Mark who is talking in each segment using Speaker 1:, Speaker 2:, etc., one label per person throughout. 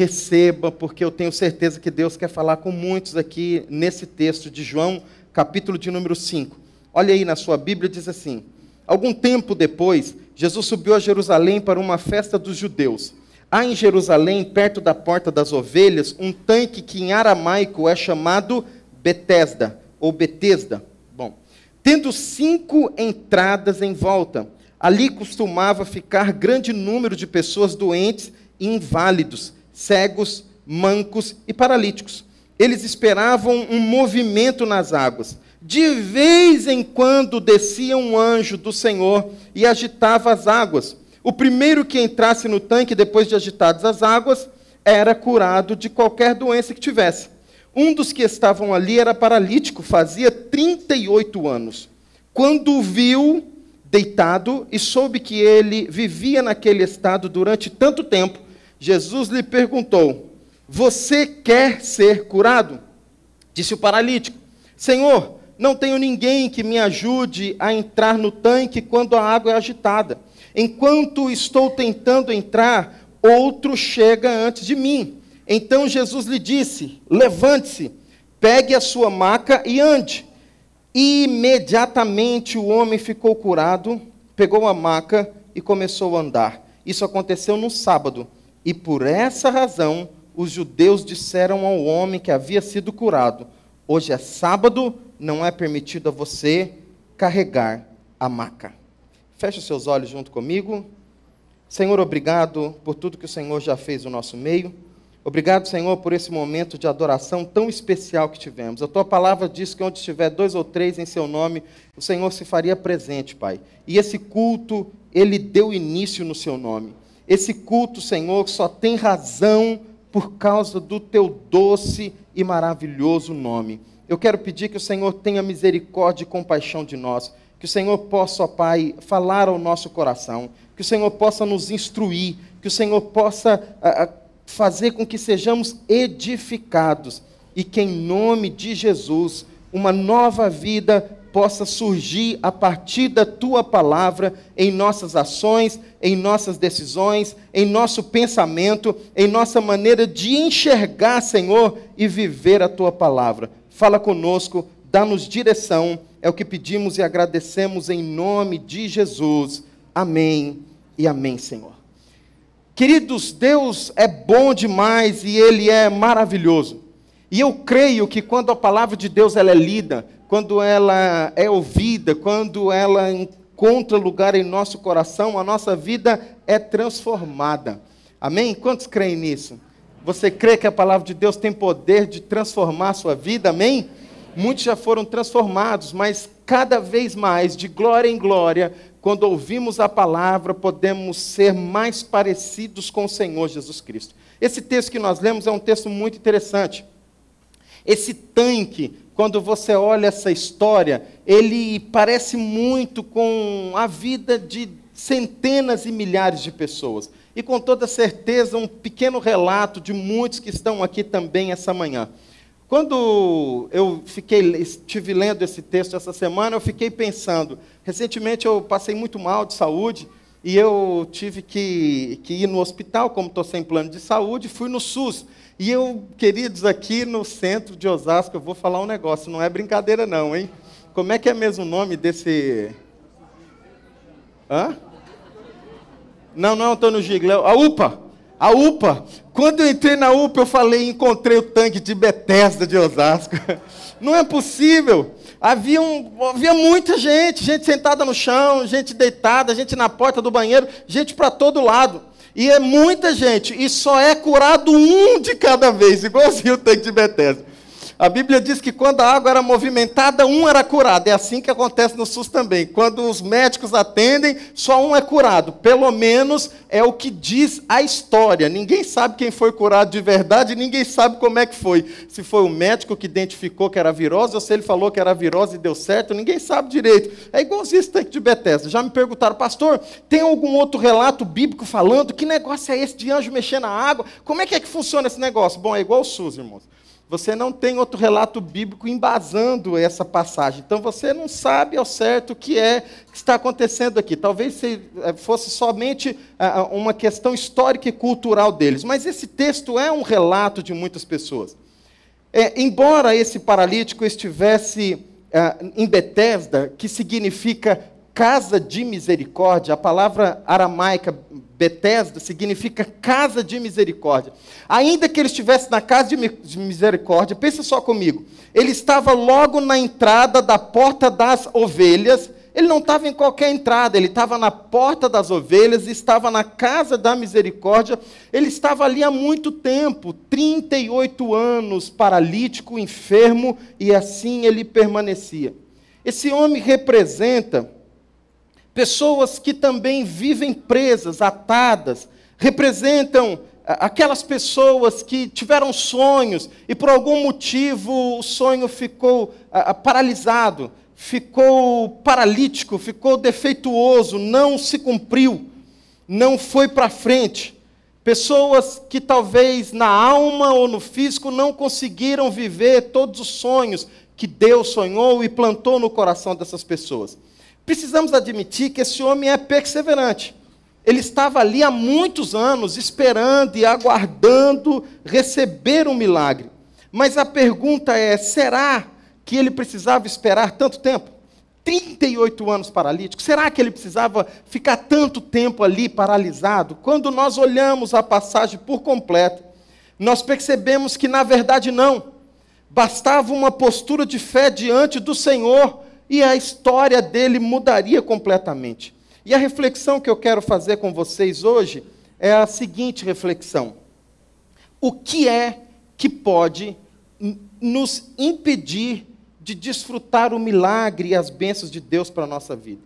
Speaker 1: Receba, porque eu tenho certeza que Deus quer falar com muitos aqui nesse texto de João, capítulo de número 5. Olha aí na sua Bíblia, diz assim: algum tempo depois, Jesus subiu a Jerusalém para uma festa dos judeus. Há em Jerusalém, perto da Porta das Ovelhas, um tanque que em aramaico é chamado Betesda, ou Betesda. Bom, tendo 5 entradas em volta, ali costumava ficar grande número de pessoas doentes e inválidos, cegos, mancos e paralíticos. Eles esperavam um movimento nas águas. De vez em quando descia um anjo do Senhor e agitava as águas. O primeiro que entrasse no tanque, depois de agitadas as águas, era curado de qualquer doença que tivesse. Um dos que estavam ali era paralítico, fazia 38 anos. Quando o viu deitado e soube que ele vivia naquele estado durante tanto tempo, Jesus lhe perguntou: você quer ser curado? Disse o paralítico: Senhor, não tenho ninguém que me ajude a entrar no tanque quando a água é agitada. Enquanto estou tentando entrar, outro chega antes de mim. Então Jesus lhe disse: levante-se, pegue a sua maca e ande. Imediatamente o homem ficou curado, pegou a maca e começou a andar. Isso aconteceu no sábado. E por essa razão, os judeus disseram ao homem que havia sido curado: hoje é sábado, não é permitido a você carregar a maca. Feche os seus olhos junto comigo. Senhor, obrigado por tudo que o Senhor já fez no nosso meio. Obrigado, Senhor, por esse momento de adoração tão especial que tivemos. A Tua palavra diz que onde estiver 2 ou 3 em Seu nome, o Senhor se faria presente, Pai. E esse culto, Ele deu início no Seu nome. Esse culto, Senhor, só tem razão por causa do Teu doce e maravilhoso nome. Eu quero pedir que o Senhor tenha misericórdia e compaixão de nós, que o Senhor possa, ó Pai, falar ao nosso coração, que o Senhor possa nos instruir, que o Senhor possa fazer com que sejamos edificados e que, em nome de Jesus, uma nova vida possa surgir a partir da Tua palavra em nossas ações, em nossas decisões, em nosso pensamento, em nossa maneira de enxergar, Senhor, e viver a Tua palavra. Fala conosco, dá-nos direção, é o que pedimos e agradecemos em nome de Jesus. Amém e amém, Senhor. Queridos, Deus é bom demais e Ele é maravilhoso. E eu creio que quando a palavra de Deus ela é lida, quando ela é ouvida, quando ela encontra lugar em nosso coração, a nossa vida é transformada. Amém? Quantos creem nisso? Você crê que a palavra de Deus tem poder de transformar a sua vida? Amém? Muitos já foram transformados, mas cada vez mais, de glória em glória, quando ouvimos a palavra, podemos ser mais parecidos com o Senhor Jesus Cristo. Esse texto que nós lemos é um texto muito interessante. Esse tanque, quando você olha essa história, ele parece muito com a vida de centenas e milhares de pessoas. E com toda certeza, um pequeno relato de muitos que estão aqui também essa manhã. Quando eu estive lendo esse texto essa semana, eu fiquei pensando. Recentemente eu passei muito mal de saúde e eu tive que ir no hospital, como estou sem plano de saúde, fui no SUS. E eu, queridos, aqui no centro de Osasco, eu vou falar um negócio, não é brincadeira não, hein? Como é que é mesmo o nome desse... Hã? Não é Antônio Gigli, a UPA. A UPA. Quando eu entrei na UPA, eu falei, encontrei o tanque de Betesda de Osasco. Não é possível. Havia muita gente sentada no chão, gente deitada, gente na porta do banheiro, gente para todo lado. E é muita gente, e só é curado um de cada vez, igualzinho o tanque de Betesda. A Bíblia diz que quando a água era movimentada, um era curado. É assim que acontece no SUS também. Quando os médicos atendem, só um é curado. Pelo menos é o que diz a história. Ninguém sabe quem foi curado de verdade, ninguém sabe como é que foi. Se foi o médico que identificou que era virose, ou se ele falou que era virose e deu certo, ninguém sabe direito. É igualzinho esse tanque de Betesda. Já me perguntaram, pastor, tem algum outro relato bíblico falando que negócio é esse de anjo mexer na água? Como é que funciona esse negócio? Bom, é igual o SUS, irmãos. Você não tem outro relato bíblico embasando essa passagem. Então você não sabe ao certo o que está acontecendo aqui. Talvez fosse somente uma questão histórica e cultural deles. Mas esse texto é um relato de muitas pessoas. Embora esse paralítico estivesse em Betesda, que significa casa de misericórdia, a palavra aramaica Betesda significa casa de misericórdia. Ainda que ele estivesse na casa de misericórdia, pensa só comigo, ele estava logo na entrada da porta das ovelhas. Ele não estava em qualquer entrada, ele estava na porta das ovelhas, estava na casa da misericórdia. Ele estava ali há muito tempo, 38 anos, paralítico, enfermo, e assim ele permanecia. Esse homem representa pessoas que também vivem presas, atadas, representam aquelas pessoas que tiveram sonhos e por algum motivo o sonho ficou paralisado, ficou paralítico, ficou defeituoso, não se cumpriu, não foi para frente. Pessoas que talvez na alma ou no físico não conseguiram viver todos os sonhos que Deus sonhou e plantou no coração dessas pessoas. Precisamos admitir que esse homem é perseverante. Ele estava ali há muitos anos esperando e aguardando receber um milagre. Mas a pergunta é, será que ele precisava esperar tanto tempo? 38 anos paralítico. Será que ele precisava ficar tanto tempo ali paralisado? Quando nós olhamos a passagem por completo, nós percebemos que na verdade não. Bastava uma postura de fé diante do Senhor e a história dele mudaria completamente. E a reflexão que eu quero fazer com vocês hoje é a seguinte reflexão. O que é que pode nos impedir de desfrutar o milagre e as bênçãos de Deus para a nossa vida?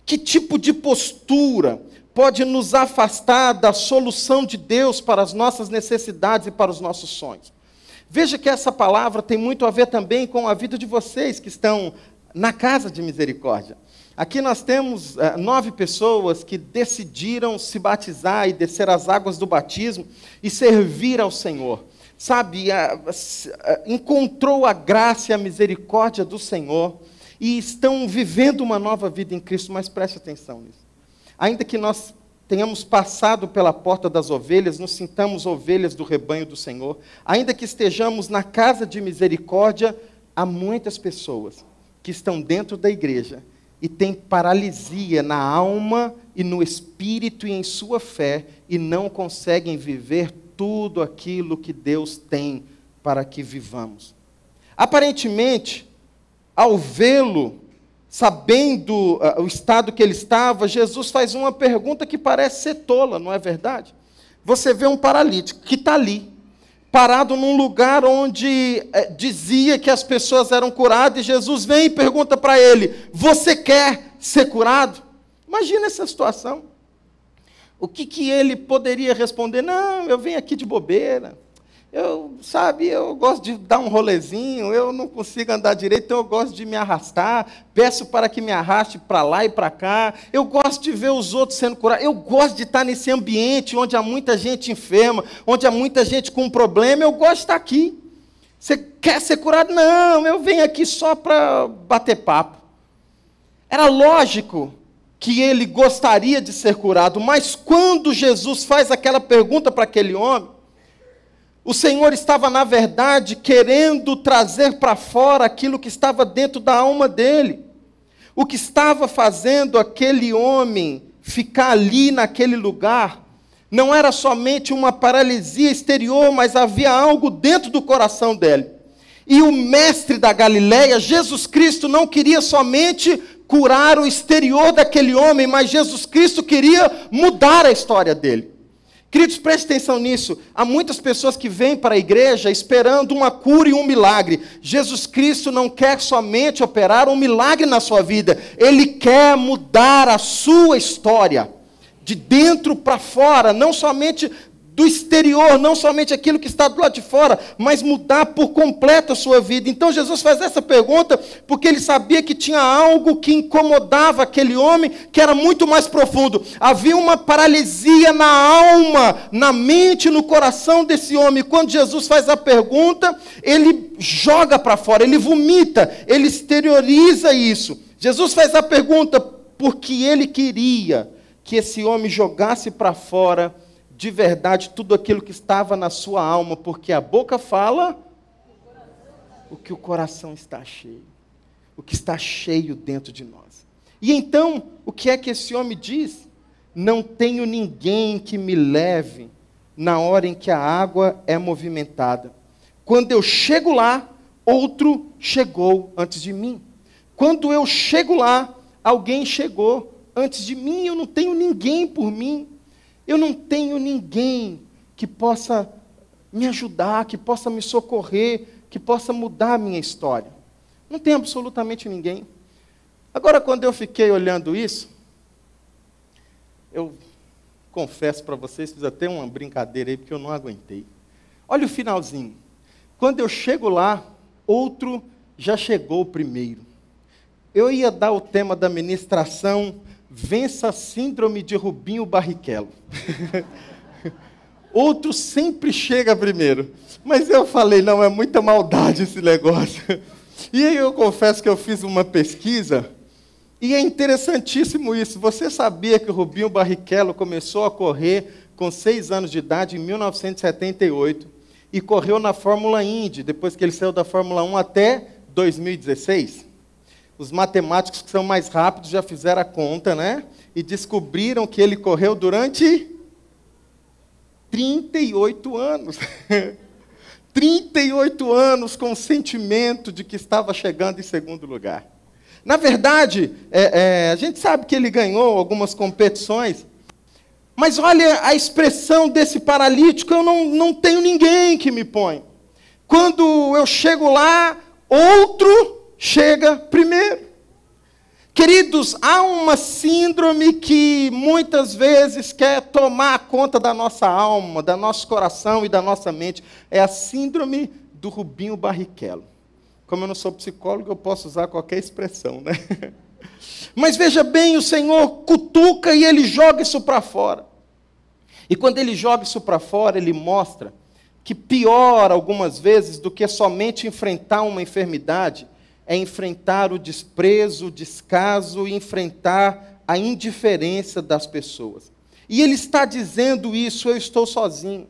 Speaker 1: Que tipo de postura pode nos afastar da solução de Deus para as nossas necessidades e para os nossos sonhos? Veja que essa palavra tem muito a ver também com a vida de vocês que estão na casa de misericórdia. Aqui nós temos 9 pessoas que decidiram se batizar e descer as águas do batismo e servir ao Senhor. Sabe, encontrou a graça e a misericórdia do Senhor e estão vivendo uma nova vida em Cristo, mas preste atenção nisso. Ainda que nós tenhamos passado pela porta das ovelhas, nos sintamos ovelhas do rebanho do Senhor, ainda que estejamos na casa de misericórdia, há muitas pessoas que estão dentro da igreja e têm paralisia na alma e no espírito e em sua fé e não conseguem viver tudo aquilo que Deus tem para que vivamos. Aparentemente, ao vê-lo, sabendo o estado que ele estava, Jesus faz uma pergunta que parece ser tola, não é verdade? Você vê um paralítico que está ali, parado num lugar onde dizia que as pessoas eram curadas, e Jesus vem e pergunta para ele, você quer ser curado? Imagina essa situação. O que ele poderia responder? Não, eu venho aqui de bobeira. Eu gosto de dar um rolezinho, eu não consigo andar direito, então eu gosto de me arrastar, peço para que me arraste para lá e para cá, eu gosto de ver os outros sendo curados, eu gosto de estar nesse ambiente onde há muita gente enferma, onde há muita gente com problema, eu gosto de estar aqui. Você quer ser curado? Não, eu venho aqui só para bater papo. Era lógico que ele gostaria de ser curado, mas quando Jesus faz aquela pergunta para aquele homem, o Senhor estava, na verdade, querendo trazer para fora aquilo que estava dentro da alma dele. O que estava fazendo aquele homem ficar ali naquele lugar não era somente uma paralisia exterior, mas havia algo dentro do coração dele. E o mestre da Galileia, Jesus Cristo, não queria somente curar o exterior daquele homem, mas Jesus Cristo queria mudar a história dele. Queridos, preste atenção nisso. Há muitas pessoas que vêm para a igreja esperando uma cura e um milagre. Jesus Cristo não quer somente operar um milagre na sua vida. Ele quer mudar a sua história, de dentro para fora, não somente do exterior, não somente aquilo que está do lado de fora, mas mudar por completo a sua vida. Então Jesus faz essa pergunta porque ele sabia que tinha algo que incomodava aquele homem, que era muito mais profundo. Havia uma paralisia na alma, na mente, no coração desse homem. Quando Jesus faz a pergunta, ele joga para fora, ele vomita, ele exterioriza isso. Jesus faz a pergunta porque ele queria que esse homem jogasse para fora de verdade tudo aquilo que estava na sua alma, porque a boca fala o que o coração está cheio, o que está cheio dentro de nós. E então, o que é que esse homem diz? Não tenho ninguém que me leve na hora em que a água é movimentada. Quando eu chego lá, outro chegou antes de mim. Quando eu chego lá, alguém chegou antes de mim. Eu não tenho ninguém por mim. Eu não tenho ninguém que possa me ajudar, que possa me socorrer, que possa mudar a minha história. Não tem absolutamente ninguém. Agora, quando eu fiquei olhando isso, eu confesso para vocês, fiz até uma brincadeira aí, porque eu não aguentei. Olha o finalzinho. Quando eu chego lá, outro já chegou primeiro. Eu ia dar o tema da ministração: vença a síndrome de Rubinho Barrichello. Outro sempre chega primeiro. Mas eu falei, não, é muita maldade esse negócio. E aí eu confesso que eu fiz uma pesquisa, e é interessantíssimo isso. Você sabia que o Rubinho Barrichello começou a correr com 6 anos de idade, em 1978, e correu na Fórmula Indy, depois que ele saiu da Fórmula 1 até 2016? Os matemáticos que são mais rápidos já fizeram a conta, né? E descobriram que ele correu durante 38 anos. 38 anos com o sentimento de que estava chegando em segundo lugar. Na verdade, a gente sabe que ele ganhou algumas competições, mas olha a expressão desse paralítico: eu não tenho ninguém que me põe. Quando eu chego lá, outro chega primeiro. Queridos, há uma síndrome que muitas vezes quer tomar conta da nossa alma, do nosso coração e da nossa mente. É a síndrome do Rubinho Barrichello. Como eu não sou psicólogo, eu posso usar qualquer expressão, né? Mas veja bem, o Senhor cutuca e ele joga isso para fora. E quando ele joga isso para fora, ele mostra que pior, algumas vezes, do que somente enfrentar uma enfermidade, é enfrentar o desprezo, o descaso e enfrentar a indiferença das pessoas. E ele está dizendo isso: eu estou sozinho.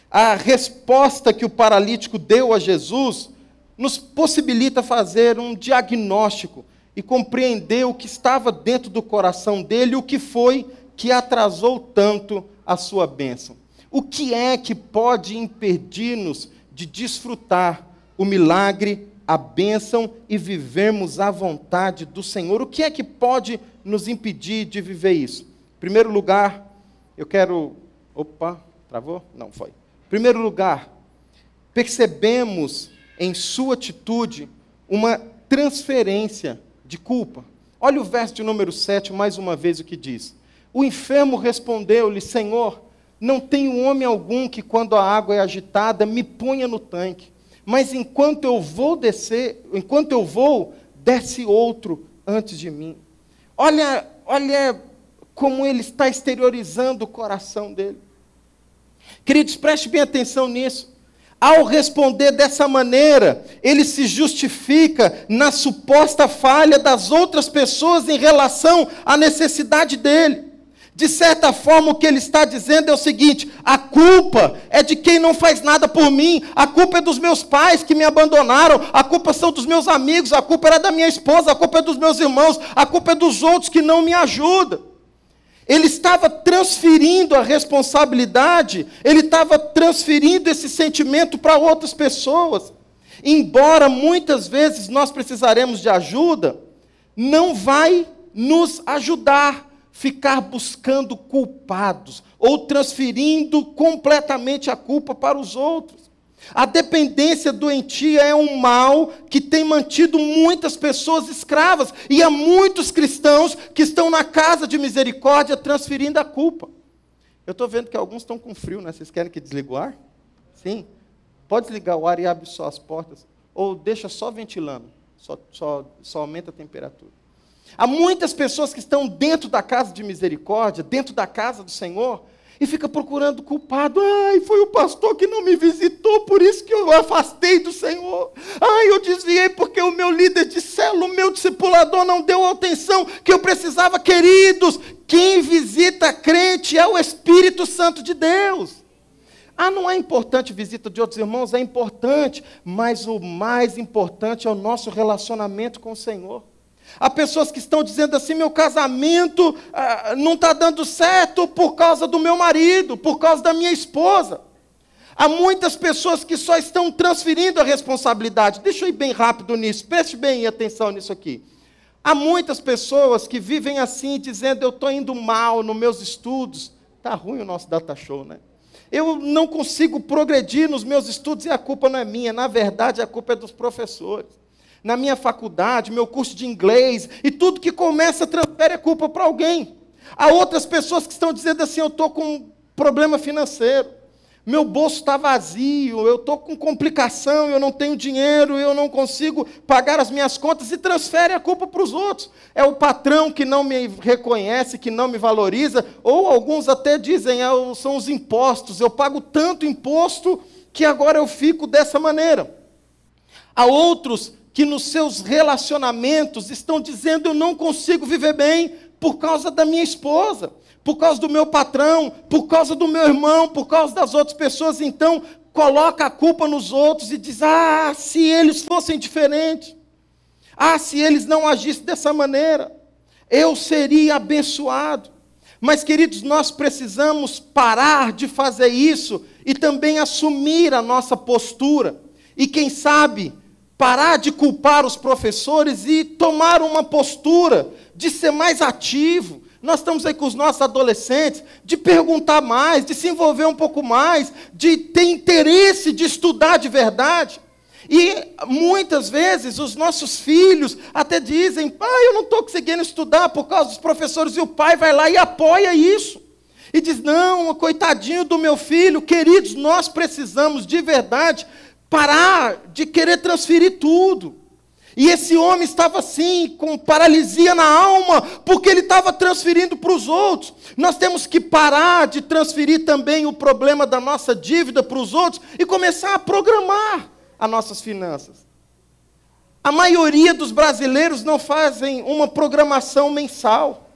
Speaker 1: A resposta que o paralítico deu a Jesus nos possibilita fazer um diagnóstico e compreender o que estava dentro do coração dele, o que foi que atrasou tanto a sua bênção. O que é que pode impedir-nos de desfrutar o milagre, a bênção e vivermos a vontade do Senhor? O que é que pode nos impedir de viver isso? Em primeiro lugar, eu quero... Opa, travou? Não, foi. Em primeiro lugar, percebemos em sua atitude uma transferência de culpa. Olha o verso de número 7, mais uma vez o que diz. O enfermo respondeu-lhe: Senhor, não tenho homem algum que, quando a água é agitada, me ponha no tanque. Mas enquanto eu vou, desce outro antes de mim. Olha como ele está exteriorizando o coração dele. Queridos, preste bem atenção nisso. Ao responder dessa maneira, ele se justifica na suposta falha das outras pessoas em relação à necessidade dele. De certa forma, o que ele está dizendo é o seguinte: a culpa é de quem não faz nada por mim, a culpa é dos meus pais que me abandonaram, a culpa são dos meus amigos, a culpa era da minha esposa, a culpa é dos meus irmãos, a culpa é dos outros que não me ajudam. Ele estava transferindo a responsabilidade, ele estava transferindo esse sentimento para outras pessoas. Embora muitas vezes nós precisaremos de ajuda, não vai nos ajudar ficar buscando culpados ou transferindo completamente a culpa para os outros. A dependência doentia é um mal que tem mantido muitas pessoas escravas, e há muitos cristãos que estão na casa de misericórdia transferindo a culpa. Eu estou vendo que alguns estão com frio, né? Vocês querem que desligue o ar? Sim. Pode desligar o ar e abre só as portas. Ou deixa só ventilando. Só aumenta a temperatura. Há muitas pessoas que estão dentro da casa de misericórdia, dentro da casa do Senhor, e fica procurando culpado. Ai, foi o pastor que não me visitou, por isso que eu afastei do Senhor. Ai, eu desviei porque o meu líder de célula, o meu discipulador não deu a atenção que eu precisava. Queridos, quem visita crente é o Espírito Santo de Deus. Não é importante a visita de outros irmãos? É importante, mas o mais importante é o nosso relacionamento com o Senhor. Há pessoas que estão dizendo assim, meu casamento não está dando certo por causa do meu marido, por causa da minha esposa. Há muitas pessoas que só estão transferindo a responsabilidade. Deixa eu ir bem rápido nisso, preste bem atenção nisso aqui. Há muitas pessoas que vivem assim, dizendo, eu estou indo mal nos meus estudos. Está ruim o nosso data show, né? Eu não consigo progredir nos meus estudos e a culpa não é minha, na verdade a culpa é dos professores. Na minha faculdade, meu curso de inglês, e tudo que começa, transfere a culpa para alguém. Há outras pessoas que estão dizendo assim, eu estou com problema financeiro, meu bolso está vazio, eu estou com complicação, eu não tenho dinheiro, eu não consigo pagar as minhas contas, e transfere a culpa para os outros. É o patrão que não me reconhece, que não me valoriza, ou alguns até dizem, são os impostos, eu pago tanto imposto que agora eu fico dessa maneira. Há outros que nos seus relacionamentos estão dizendo, eu não consigo viver bem por causa da minha esposa, por causa do meu patrão, por causa do meu irmão, por causa das outras pessoas. Então, coloca a culpa nos outros e diz, se eles fossem diferentes, se eles não agissem dessa maneira, eu seria abençoado. Mas, queridos, nós precisamos parar de fazer isso e também assumir a nossa postura. E quem sabe, parar de culpar os professores e tomar uma postura de ser mais ativo. Nós estamos aí com os nossos adolescentes, de perguntar mais, de se envolver um pouco mais, de ter interesse de estudar de verdade. E muitas vezes os nossos filhos até dizem, pai, eu não estou conseguindo estudar por causa dos professores, e o pai vai lá e apoia isso. E diz, não, coitadinho do meu filho. Queridos, nós precisamos de verdade parar de querer transferir tudo. E esse homem estava assim, com paralisia na alma, porque ele estava transferindo para os outros. Nós temos que parar de transferir também o problema da nossa dívida para os outros e começar a programar as nossas finanças. A maioria dos brasileiros não fazem uma programação mensal.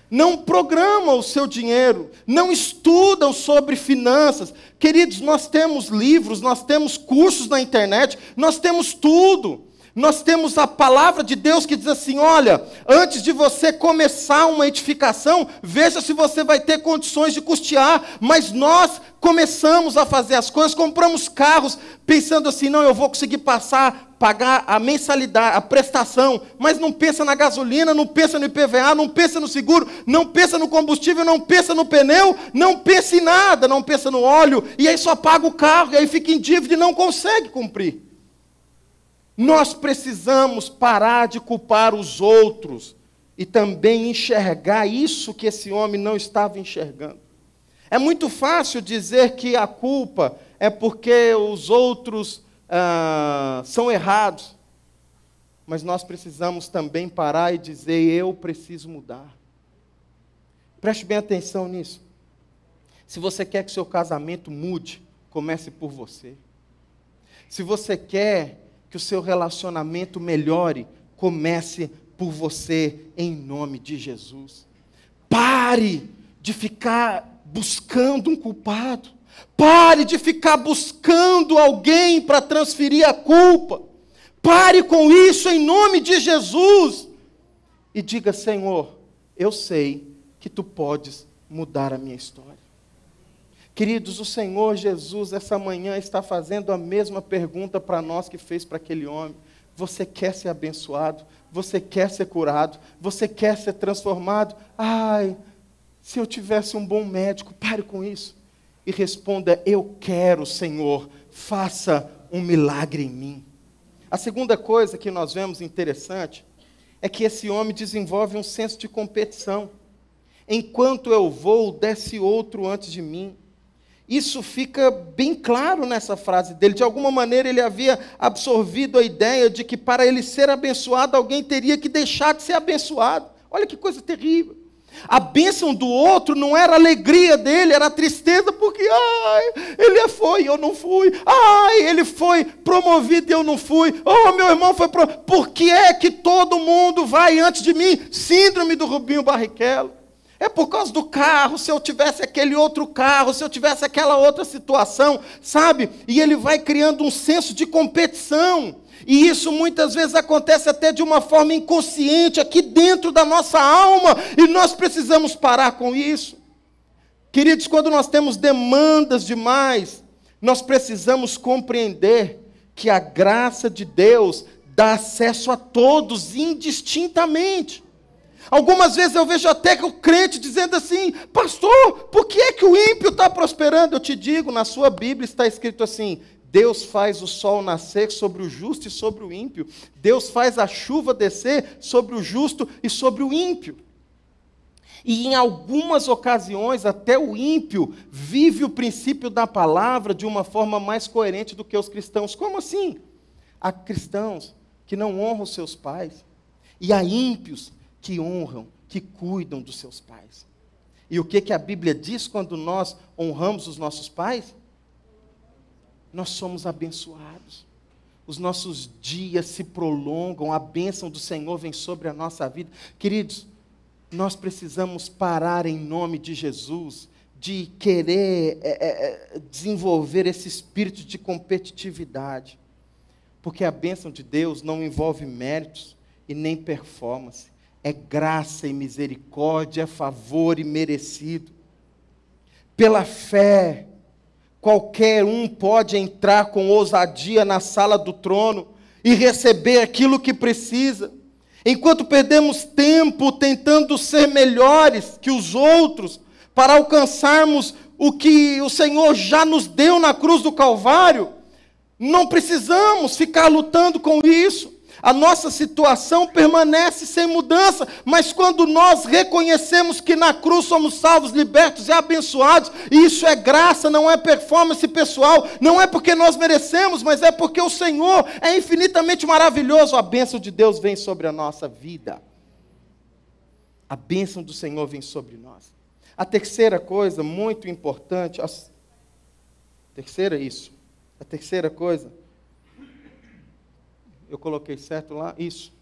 Speaker 1: Não programam o seu dinheiro, não estudam sobre finanças. Queridos, nós temos livros, nós temos cursos na internet, nós temos tudo. Nós temos a palavra de Deus que diz assim, olha, antes de você começar uma edificação, veja se você vai ter condições de custear. Mas nós começamos a fazer as coisas, compramos carros, pensando assim, não, eu vou conseguir pagar a mensalidade, a prestação, mas não pensa na gasolina, não pensa no IPVA, não pensa no seguro, não pensa no combustível, não pensa no pneu, não pensa em nada, não pensa no óleo, e aí só paga o carro, e aí fica em dívida e não consegue cumprir. Nós precisamos parar de culpar os outros e também enxergar isso que esse homem não estava enxergando. É muito fácil dizer que a culpa é porque os outros são errados, mas nós precisamos também parar e dizer, eu preciso mudar. Preste bem atenção nisso. Se você quer que o seu casamento mude, comece por você. Se você quer que o seu relacionamento melhore, comece por você, em nome de Jesus. Pare de ficar buscando um culpado. Pare de ficar buscando alguém para transferir a culpa. Pare com isso, em nome de Jesus. E diga, Senhor, eu sei que Tu podes mudar a minha história. Queridos, o Senhor Jesus, essa manhã, está fazendo a mesma pergunta para nós que fez para aquele homem. Você quer ser abençoado? Você quer ser curado? Você quer ser transformado? Se eu tivesse um bom médico, pare com isso. E responda, eu quero, Senhor, faça um milagre em mim. A segunda coisa que nós vemos interessante é que esse homem desenvolve um senso de competição. Enquanto eu vou, desce outro antes de mim. Isso fica bem claro nessa frase dele. De alguma maneira ele havia absorvido a ideia de que para ele ser abençoado, alguém teria que deixar de ser abençoado. Olha que coisa terrível. A bênção do outro não era a alegria dele, era a tristeza, porque ele foi e eu não fui. Ele foi promovido e eu não fui. Meu irmão foi promovido. Por que é que todo mundo vai antes de mim? Síndrome do Rubinho Barrichello. É por causa do carro, se eu tivesse aquele outro carro, se eu tivesse aquela outra situação, sabe? E ele vai criando um senso de competição. E isso muitas vezes acontece até de uma forma inconsciente, aqui dentro da nossa alma, e nós precisamos parar com isso. Queridos, quando nós temos demandas demais, nós precisamos compreender que a graça de Deus dá acesso a todos indistintamente. Algumas vezes eu vejo até que o crente dizendo assim: pastor, por que é que o ímpio está prosperando? Eu te digo, na sua Bíblia está escrito assim: Deus faz o sol nascer sobre o justo e sobre o ímpio. Deus faz a chuva descer sobre o justo e sobre o ímpio. E em algumas ocasiões, até o ímpio vive o princípio da palavra de uma forma mais coerente do que os cristãos. Como assim? Há cristãos que não honram seus pais. E há ímpios que honram, que cuidam dos seus pais. E o que a Bíblia diz quando nós honramos os nossos pais? Nós somos abençoados. Os nossos dias se prolongam, a bênção do Senhor vem sobre a nossa vida. Queridos, nós precisamos parar em nome de Jesus, de querer desenvolver esse espírito de competitividade. Porque a bênção de Deus não envolve méritos e nem performance. É graça e misericórdia, é favor e merecido. Pela fé, qualquer um pode entrar com ousadia na sala do trono e receber aquilo que precisa. Enquanto perdemos tempo tentando ser melhores que os outros, para alcançarmos o que o Senhor já nos deu na cruz do Calvário, não precisamos ficar lutando com isso. A nossa situação permanece sem mudança, mas quando nós reconhecemos que na cruz somos salvos, libertos e abençoados, e isso é graça, não é performance pessoal, não é porque nós merecemos, mas é porque o Senhor é infinitamente maravilhoso, a bênção de Deus vem sobre a nossa vida. A bênção do Senhor vem sobre nós. A terceira coisa muito importante, a terceira coisa, eu coloquei certo lá? Isso.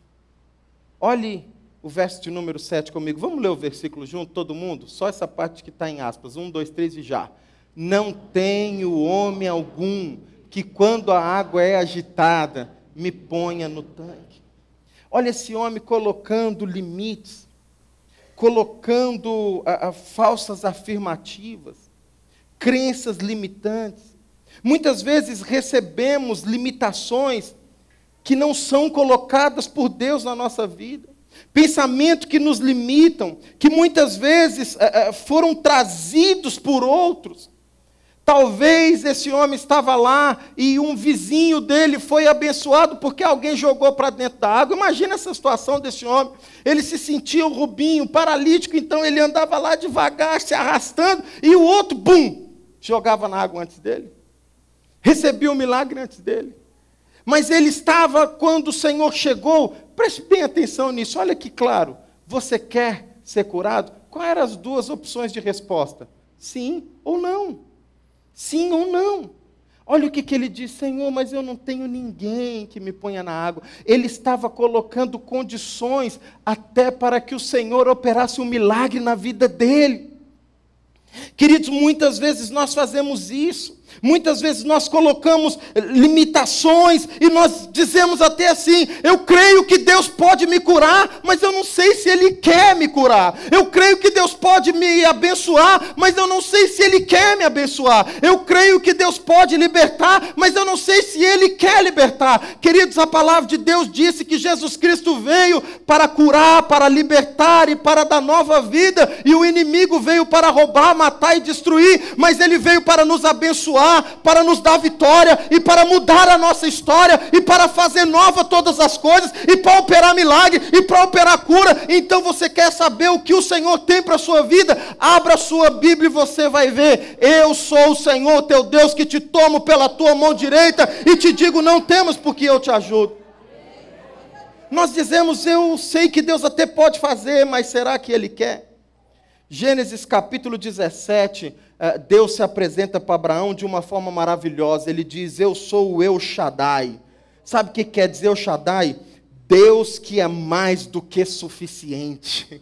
Speaker 1: Olhe o verso de número 7 comigo. Vamos ler o versículo junto, todo mundo? Só essa parte que está em aspas. 1, 2, 3 e já. Não tenho homem algum que quando a água é agitada, me ponha no tanque. Olha esse homem colocando limites, colocando falsas afirmativas, crenças limitantes. Muitas vezes recebemos limitações que não são colocadas por Deus na nossa vida. Pensamentos que nos limitam, que muitas vezes foram trazidos por outros. Talvez esse homem estava lá e um vizinho dele foi abençoado porque alguém jogou para dentro da água. Imagina essa situação desse homem. Ele se sentia um Rubinho, paralítico, então ele andava lá devagar, se arrastando, e o outro, bum, jogava na água antes dele. Recebia o milagre antes dele. Mas ele estava, quando o Senhor chegou, preste bem atenção nisso, olha que claro, você quer ser curado? Quais eram as duas opções de resposta? Sim ou não? Sim ou não? Olha o que ele diz: Senhor, mas eu não tenho ninguém que me ponha na água. Ele estava colocando condições até para que o Senhor operasse um milagre na vida dele. Queridos, muitas vezes nós fazemos isso. Muitas vezes nós colocamos limitações e nós dizemos até assim: eu creio que Deus pode me curar, mas eu não sei se Ele quer me curar. Eu creio que Deus pode me abençoar, mas eu não sei se Ele quer me abençoar. Eu creio que Deus pode libertar, mas eu não sei se Ele quer libertar. Queridos, a palavra de Deus disse que Jesus Cristo veio para curar, para libertar e para dar nova vida, e o inimigo veio para roubar, matar e destruir, mas Ele veio para nos abençoar. abençoar, para nos dar vitória, e para mudar a nossa história, e para fazer nova todas as coisas, e para operar milagre, e para operar cura. Então você quer saber o que o Senhor tem para a sua vida? Abra a sua Bíblia e você vai ver. Eu sou o Senhor teu Deus, que te tomo pela tua mão direita, e te digo, não temas, porque eu te ajudo. Nós dizemos, eu sei que Deus até pode fazer, mas será que Ele quer? Gênesis capítulo 17, Deus se apresenta para Abraão de uma forma maravilhosa. Ele diz, eu sou o El Shaddai. Sabe o que quer dizer El Shaddai? Deus que é mais do que suficiente.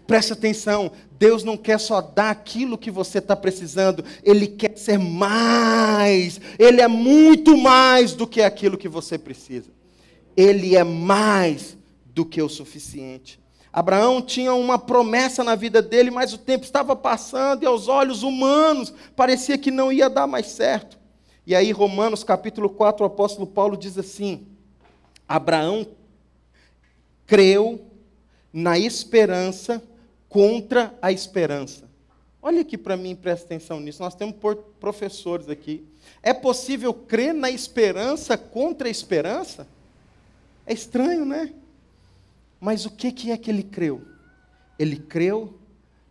Speaker 1: Preste atenção, Deus não quer só dar aquilo que você está precisando, Ele quer ser mais, Ele é muito mais do que aquilo que você precisa. Ele é mais do que o suficiente. Abraão tinha uma promessa na vida dele, mas o tempo estava passando e aos olhos humanos parecia que não ia dar mais certo. E aí Romanos capítulo 4, o apóstolo Paulo diz assim, Abraão creu na esperança contra a esperança. Olha aqui para mim, presta atenção nisso, nós temos professores aqui. É possível crer na esperança contra a esperança? É estranho, né? Mas o que é que ele creu? Ele creu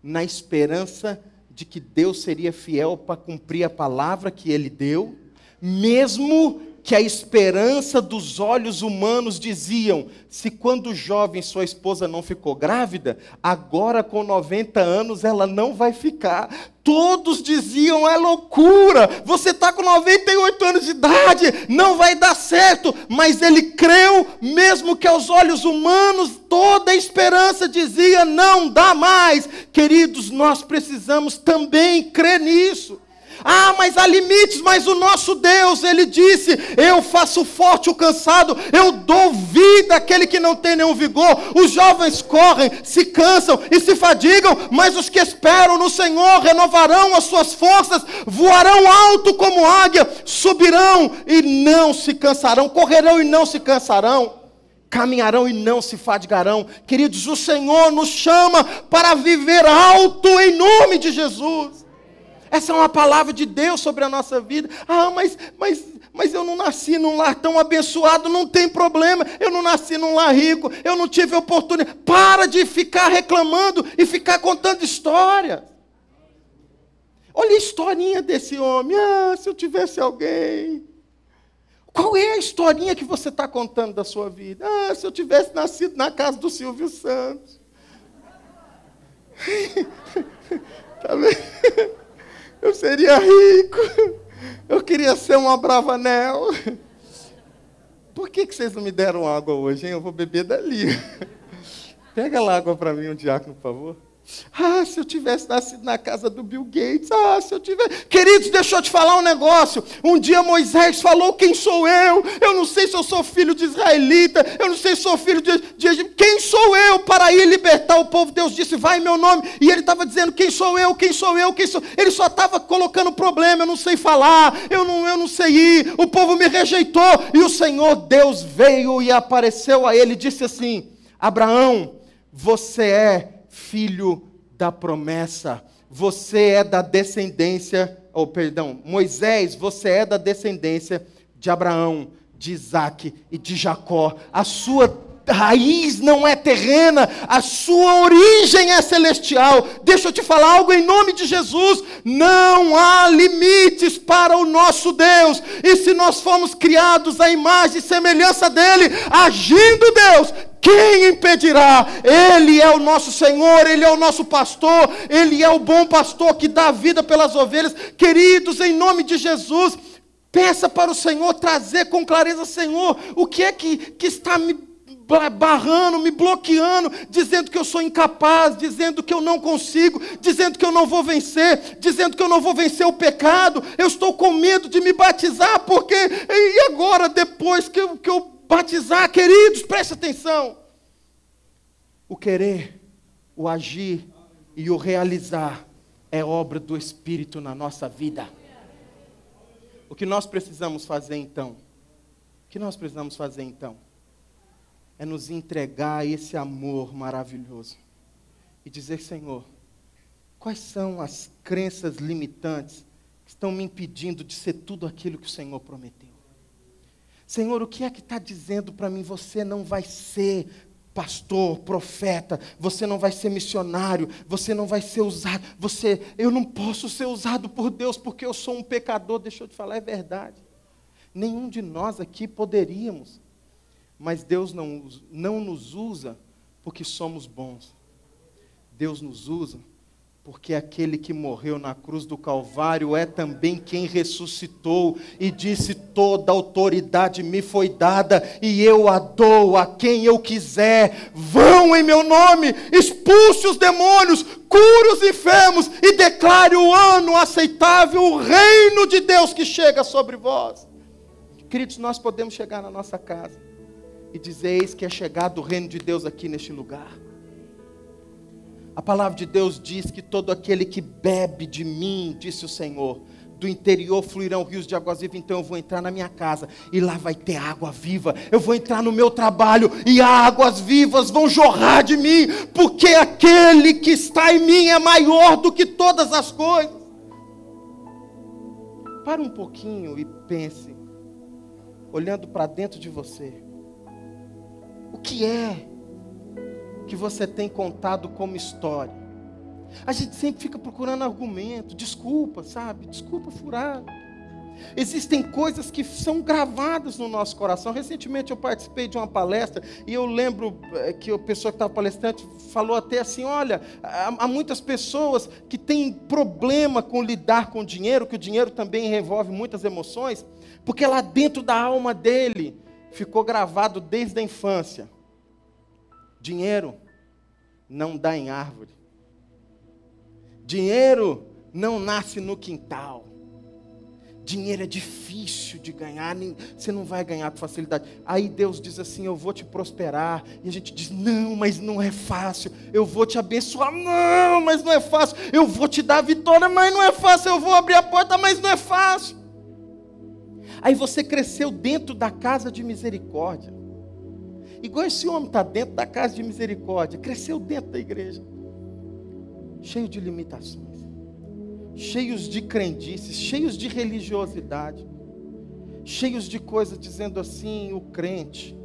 Speaker 1: na esperança de que Deus seria fiel para cumprir a palavra que ele deu, mesmo que a esperança dos olhos humanos diziam, se quando jovem sua esposa não ficou grávida, agora com 90 anos ela não vai ficar. Todos diziam, é loucura, você está com 98 anos de idade, não vai dar certo. Mas ele creu, mesmo que aos olhos humanos toda a esperança dizia, não dá mais. Queridos, nós precisamos também crer nisso. Ah, mas há limites, mas o nosso Deus, Ele disse, eu faço forte o cansado, eu dou vida àquele que não tem nenhum vigor. Os jovens correm, se cansam e se fadigam, mas os que esperam no Senhor renovarão as suas forças, voarão alto como águia, subirão e não se cansarão, correrão e não se cansarão, caminharão e não se fadigarão. Queridos, o Senhor nos chama para viver alto em nome de Jesus. Essa é uma palavra de Deus sobre a nossa vida. Ah, mas eu não nasci num lar tão abençoado, não tem problema. Eu não nasci num lar rico, eu não tive oportunidade. Para de ficar reclamando e ficar contando história. Olha a historinha desse homem. Ah, se eu tivesse alguém. Qual é a historinha que você está contando da sua vida? Ah, se eu tivesse nascido na casa do Silvio Santos. Tá vendo? Eu seria rico, eu queria ser um Abravanel. Por que vocês não me deram água hoje, hein? Eu vou beber dali. Pega lá água para mim, um diácono, por favor. Ah, se eu tivesse nascido na casa do Bill Gates. Ah, se eu tivesse... Queridos, deixa eu te falar um negócio. Um dia Moisés falou, quem sou eu? Eu não sei se eu sou filho de israelita. Eu não sei se sou filho de Egito. Quem sou eu para ir libertar o povo? Deus disse, vai em meu nome. E ele estava dizendo, quem sou eu? Quem sou eu? Quem sou... Ele só estava colocando problema. Eu não sei falar. Eu não sei ir. O povo me rejeitou. E o Senhor Deus veio e apareceu a ele e disse assim, Abraão, você é filho da promessa, você é da descendência, Moisés, você é da descendência de Abraão, de Isaac e de Jacó. A sua raiz não é terrena, a sua origem é celestial. Deixa eu te falar algo em nome de Jesus, não há limites para o nosso Deus, e se nós fomos criados à imagem e semelhança dele, agindo Deus, quem impedirá? Ele é o nosso Senhor, Ele é o nosso pastor, Ele é o bom pastor que dá a vida pelas ovelhas. Queridos, em nome de Jesus, peça para o Senhor trazer com clareza, Senhor, o que é que está me barrando, me bloqueando, dizendo que eu sou incapaz, dizendo que eu não consigo, dizendo que eu não vou vencer, dizendo que eu não vou vencer o pecado. Eu estou com medo de me batizar, porque e agora, depois que eu batizar, queridos, preste atenção. O querer, o agir e o realizar é obra do Espírito na nossa vida. O que nós precisamos fazer então? O que nós precisamos fazer então? É nos entregar a esse amor maravilhoso e dizer, Senhor, quais são as crenças limitantes que estão me impedindo de ser tudo aquilo que o Senhor prometeu. Senhor, o que é que está dizendo para mim? Você não vai ser pastor, profeta, você não vai ser missionário, você não vai ser usado, eu não posso ser usado por Deus porque eu sou um pecador. Deixa eu te falar, é verdade. Nenhum de nós aqui poderíamos, mas Deus não nos usa porque somos bons. Deus nos usa porque aquele que morreu na cruz do Calvário é também quem ressuscitou e disse: toda autoridade me foi dada e eu a dou a quem eu quiser. Vão em meu nome, expulse os demônios, cure os enfermos e declare o ano aceitável, o reino de Deus que chega sobre vós. Queridos, nós podemos chegar na nossa casa e dizer: eis que é chegado o reino de Deus aqui neste lugar. A palavra de Deus diz que todo aquele que bebe de mim, disse o Senhor, do interior fluirão rios de águas vivas. Então eu vou entrar na minha casa e lá vai ter água viva. Eu vou entrar no meu trabalho e águas vivas vão jorrar de mim, porque aquele que está em mim é maior do que todas as coisas. Para um pouquinho e pense, olhando para dentro de você, o que é que você tem contado como história? A gente sempre fica procurando argumento, desculpa, sabe? Desculpa furada. Existem coisas que são gravadas no nosso coração. Recentemente eu participei de uma palestra e eu lembro que a pessoa que estava palestrante falou até assim: olha, há muitas pessoas que têm problema com lidar com o dinheiro, que o dinheiro também envolve muitas emoções, porque lá dentro da alma dele ficou gravado desde a infância: dinheiro não dá em árvore. Dinheiro não nasce no quintal. Dinheiro é difícil de ganhar, você não vai ganhar com facilidade. Aí Deus diz assim: eu vou te prosperar. E a gente diz: não, mas não é fácil. Eu vou te abençoar. Não, mas não é fácil. Eu vou te dar vitória, mas não é fácil. Eu vou abrir a porta, mas não é fácil. Aí você cresceu dentro da casa de misericórdia. Igual esse homem está dentro da casa de misericórdia, cresceu dentro da igreja, cheio de limitações, cheios de crendices, cheios de religiosidade, cheios de coisas dizendo assim: o crente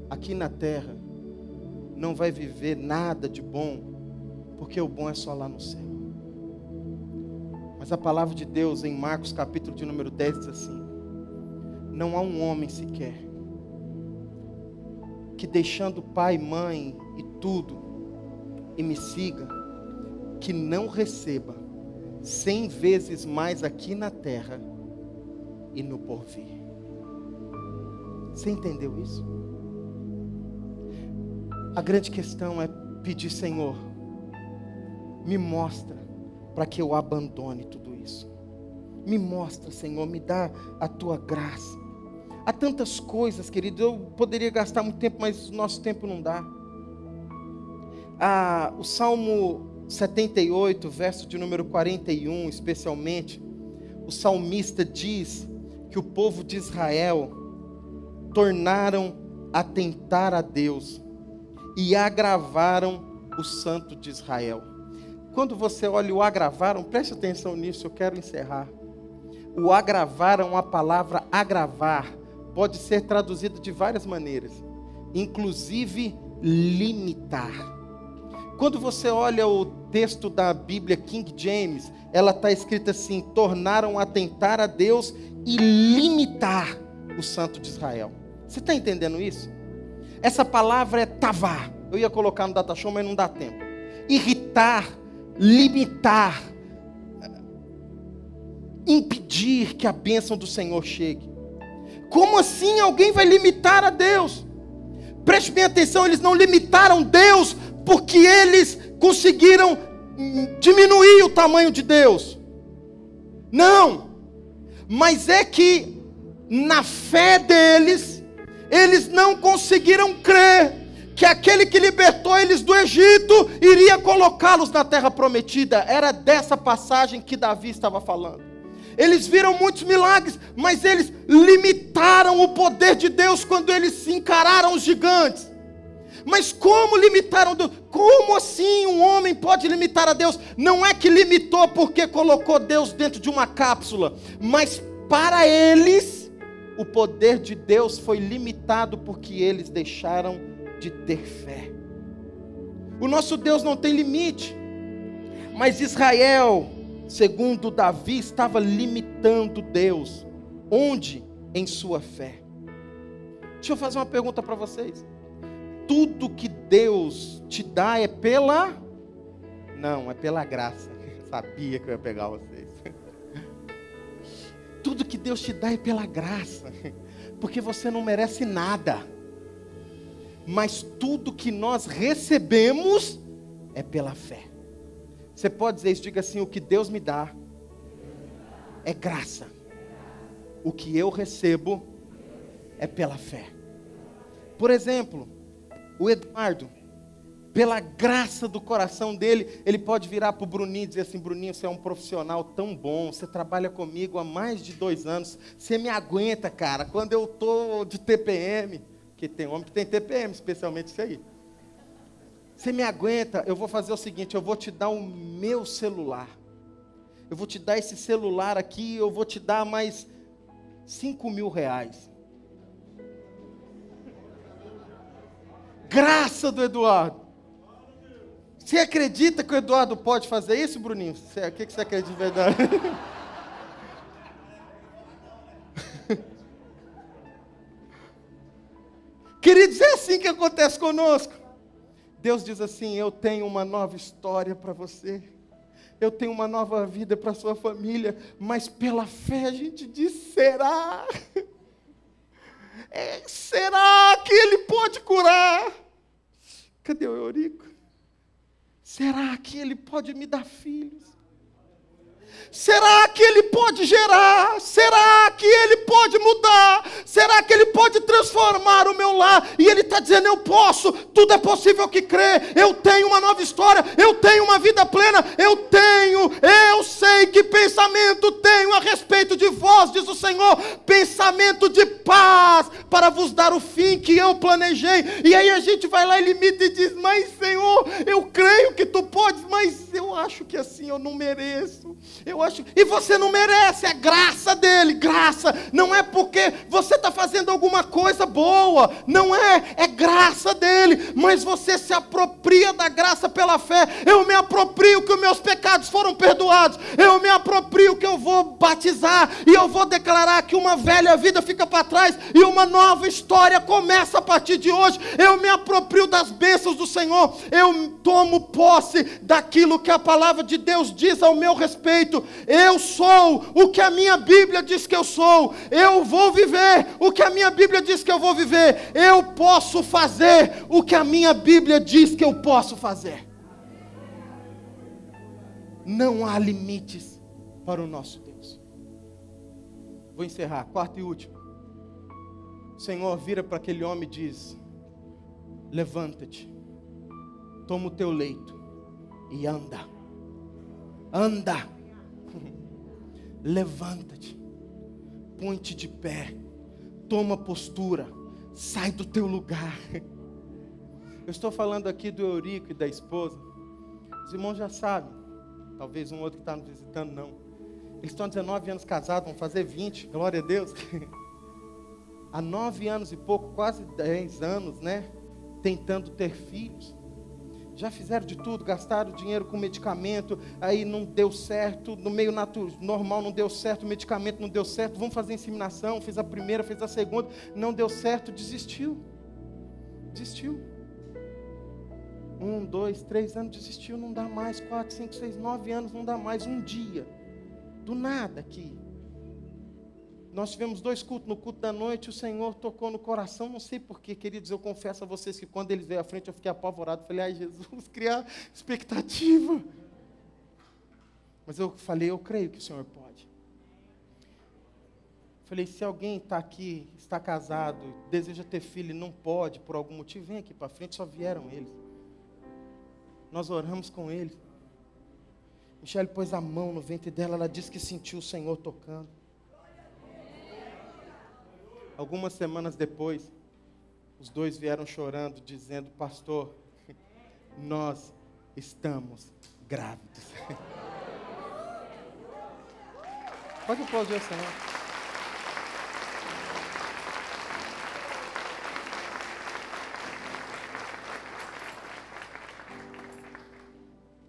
Speaker 1: aqui na terra não vai viver nada de bom, porque o bom é só lá no céu. Mas a palavra de Deus em Marcos capítulo de número 10 diz assim: não há um homem sequer que, deixando pai, mãe e tudo, e me siga, que não receba 100 vezes mais aqui na terra e no porvir. Você entendeu isso? A grande questão é pedir: Senhor, me mostra para que eu abandone tudo isso. Me mostra, Senhor, me dá a tua graça. Há tantas coisas, querido, eu poderia gastar muito tempo, mas o nosso tempo não dá. O Salmo 78, verso de número 41, especialmente, o salmista diz que o povo de Israel tornaram a tentar a Deus e agravaram o santo de Israel. Quando você olha o agravaram, preste atenção nisso, eu quero encerrar. O agravaram, a palavra agravar, pode ser traduzido de várias maneiras, inclusive limitar. Quando você olha o texto da Bíblia King James, ela está escrita assim: tornaram a tentar a Deus e limitar o santo de Israel. Você está entendendo isso? Essa palavra é tavar. Eu ia colocar no data show, mas não dá tempo. Irritar, limitar, impedir que a bênção do Senhor chegue. Como assim alguém vai limitar a Deus? Preste bem atenção, eles não limitaram Deus porque eles conseguiram diminuir o tamanho de Deus. Não, mas é que na fé deles, eles não conseguiram crer que aquele que libertou eles do Egito iria colocá-los na terra prometida. Era dessa passagem que Davi estava falando. Eles viram muitos milagres, mas eles limitaram o poder de Deus quando eles encararam os gigantes. Mas como limitaram Deus? Como assim um homem pode limitar a Deus? Não é que limitou porque colocou Deus dentro de uma cápsula, mas para eles, o poder de Deus foi limitado porque eles deixaram de ter fé. O nosso Deus não tem limite, mas Israel, segundo Davi, estava limitando Deus. Onde? Em sua fé. Deixa eu fazer uma pergunta para vocês. Tudo que Deus te dá é pela... Não, é pela graça. Eu sabia que eu ia pegar vocês. Tudo que Deus te dá é pela graça. Porque você não merece nada. Mas tudo que nós recebemos é pela fé. Você pode dizer isso, diga assim: o que Deus me dá é graça. O que eu recebo é pela fé. Por exemplo, o Eduardo, pela graça do coração dele, ele pode virar para o Bruninho e dizer assim: Bruninho, você é um profissional tão bom, você trabalha comigo há mais de 2 anos, você me aguenta, cara, quando eu estou de TPM, que tem homem que tem TPM, especialmente isso aí. Você me aguenta, eu vou fazer o seguinte, eu vou te dar o meu celular. Eu vou te dar esse celular aqui, eu vou te dar mais 5.000 reais. Graça do Eduardo. Você acredita que o Eduardo pode fazer isso, Bruninho? O que você acredita de verdade? Queridos, é assim que acontece conosco. Deus diz assim: eu tenho uma nova história para você. Eu tenho uma nova vida para a sua família. Mas pela fé a gente diz: será? Será que Ele pode curar? Cadê o Eurico? Será que Ele pode me dar filhos? Será que Ele pode gerar? Será que Ele pode mudar? Será que Ele pode transformar o meu lar? E Ele está dizendo: eu posso, tudo é possível que crê. Eu tenho uma nova história, eu tenho uma vida plena, eu sei que pensamento tenho a respeito de vós, diz o Senhor, pensamento de paz, para vos dar o fim que eu planejei. E aí a gente vai lá e limita e diz: mas Senhor, eu creio que Tu podes, mas eu acho que assim eu não mereço. E você não merece, é graça dele, graça, não é porque você está fazendo alguma coisa boa, não é graça dele, mas você se apropria da graça pela fé. Eu me aproprio que os meus pecados foram perdoados, eu me aproprio que eu vou batizar, e eu vou declarar que uma velha vida fica para trás, e uma nova história começa a partir de hoje. Eu me aproprio das bênçãos do Senhor, eu tomo posse daquilo que a palavra de Deus diz ao meu respeito. Eu sou o que a minha Bíblia diz que eu sou. Eu vou viver o que a minha Bíblia diz que eu vou viver. Eu posso fazer o que a minha Bíblia diz que eu posso fazer. Não há limites para o nosso Deus. Vou encerrar, quarto e último. O Senhor vira para aquele homem e diz: levanta-te, toma o teu leito e anda. Anda. Levanta-te, põe-te de pé, toma postura, sai do teu lugar. Eu estou falando aqui do Eurico e da esposa. Os irmãos já sabem, talvez um outro que está nos visitando não. Eles estão há 19 anos casados, vão fazer 20, glória a Deus. Há 9 anos e pouco, quase 10 anos, né? Tentando ter filhos. Já fizeram de tudo, gastaram dinheiro com medicamento, aí não deu certo, no meio normal não deu certo, o medicamento não deu certo, vamos fazer inseminação, fez a primeira, fez a segunda, não deu certo, desistiu. 1, 2, 3 anos, desistiu, não dá mais, 4, 5, 6, 9 anos, não dá mais, um dia, do nada aqui. Nós tivemos 2 cultos, no culto da noite o Senhor tocou no coração, não sei porquê, queridos, eu confesso a vocês que quando ele veio à frente eu fiquei apavorado, falei: ai Jesus, criar expectativa. Mas eu falei: eu creio que o Senhor pode. Falei: se alguém está aqui, está casado, deseja ter filho e não pode, por algum motivo, vem aqui para frente, só vieram eles. Nós oramos com eles. Michele pôs a mão no ventre dela, ela disse que sentiu o Senhor tocando. Algumas semanas depois, os 2 vieram chorando, dizendo: pastor, nós estamos grávidos. Pode aplaudir o Senhor.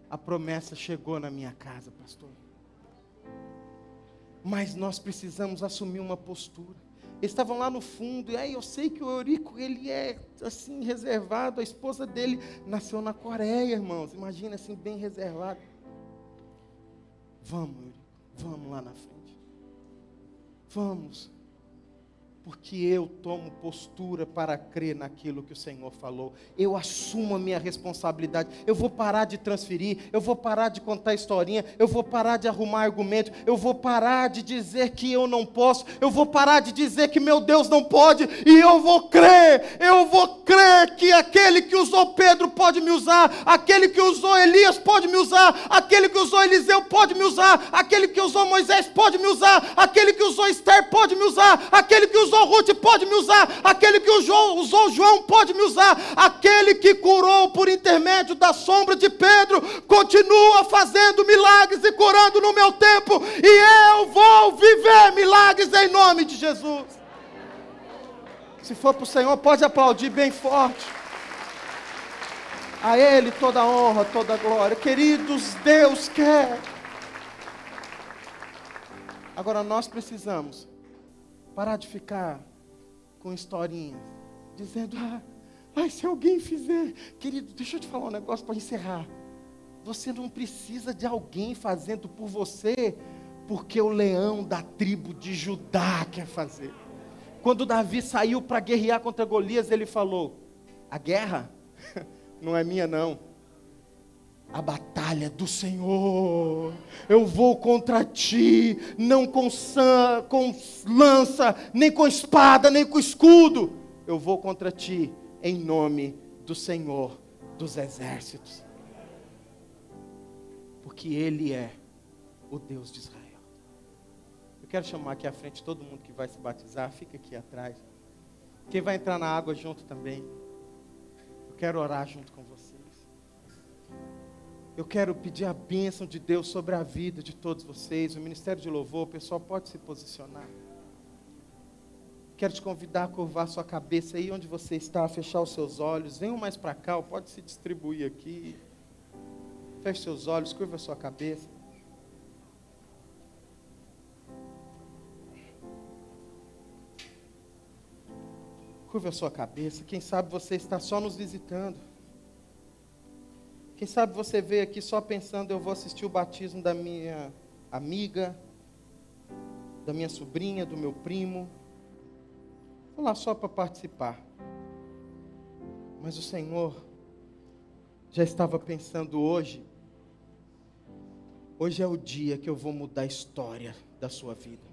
Speaker 1: A promessa chegou na minha casa, pastor. Mas nós precisamos assumir uma postura. Eles estavam lá no fundo, e aí eu sei que o Eurico, ele é assim, reservado, a esposa dele nasceu na Coreia, irmãos, imagina assim, bem reservado. Vamos, Eurico, vamos lá na frente. Vamos. Porque eu tomo postura para crer naquilo que o Senhor falou. Eu assumo a minha responsabilidade. Eu vou parar de transferir. Eu vou parar de contar historinha. Eu vou parar de arrumar argumento. Eu vou parar de dizer que eu não posso. Eu vou parar de dizer que meu Deus não pode. E eu vou crer. Eu vou crer que aquele que usou Pedro pode me usar. Aquele que usou Elias pode me usar. Aquele que usou Eliseu pode me usar. Aquele que usou Moisés pode me usar. Aquele que usou Esther pode me usar. Aquele que usou Ruth pode me usar, aquele que usou João pode me usar, aquele que curou por intermédio da sombra de Pedro, continua fazendo milagres e curando no meu tempo, e eu vou viver milagres em nome de Jesus. Se for para o Senhor, pode aplaudir bem forte. A Ele toda a honra, toda a glória. Queridos, Deus quer. Agora nós precisamos parar de ficar com historinhas, dizendo, se alguém fizer. Querido, deixa eu te falar um negócio para encerrar. Você não precisa de alguém fazendo por você, porque o leão da tribo de Judá quer fazer. Quando Davi saiu para guerrear contra Golias, ele falou, a guerra não é minha não. A batalha do Senhor, eu vou contra ti, não com lança, nem com espada, nem com escudo, eu vou contra ti, em nome do Senhor dos exércitos, porque Ele é o Deus de Israel. Eu quero chamar aqui à frente todo mundo que vai se batizar, fica aqui atrás, quem vai entrar na água junto também, eu quero orar junto com vocês. Eu quero pedir a bênção de Deus sobre a vida de todos vocês. O Ministério de Louvor, o pessoal pode se posicionar. Quero te convidar a curvar sua cabeça aí onde você está, a fechar os seus olhos. Venham mais para cá, ou pode se distribuir aqui. Feche seus olhos, curva sua cabeça. Curva a sua cabeça. Quem sabe você está só nos visitando. Quem sabe você veio aqui só pensando, eu vou assistir o batismo da minha amiga, da minha sobrinha, do meu primo. Vou lá só para participar. Mas o Senhor já estava pensando hoje é o dia que eu vou mudar a história da sua vida.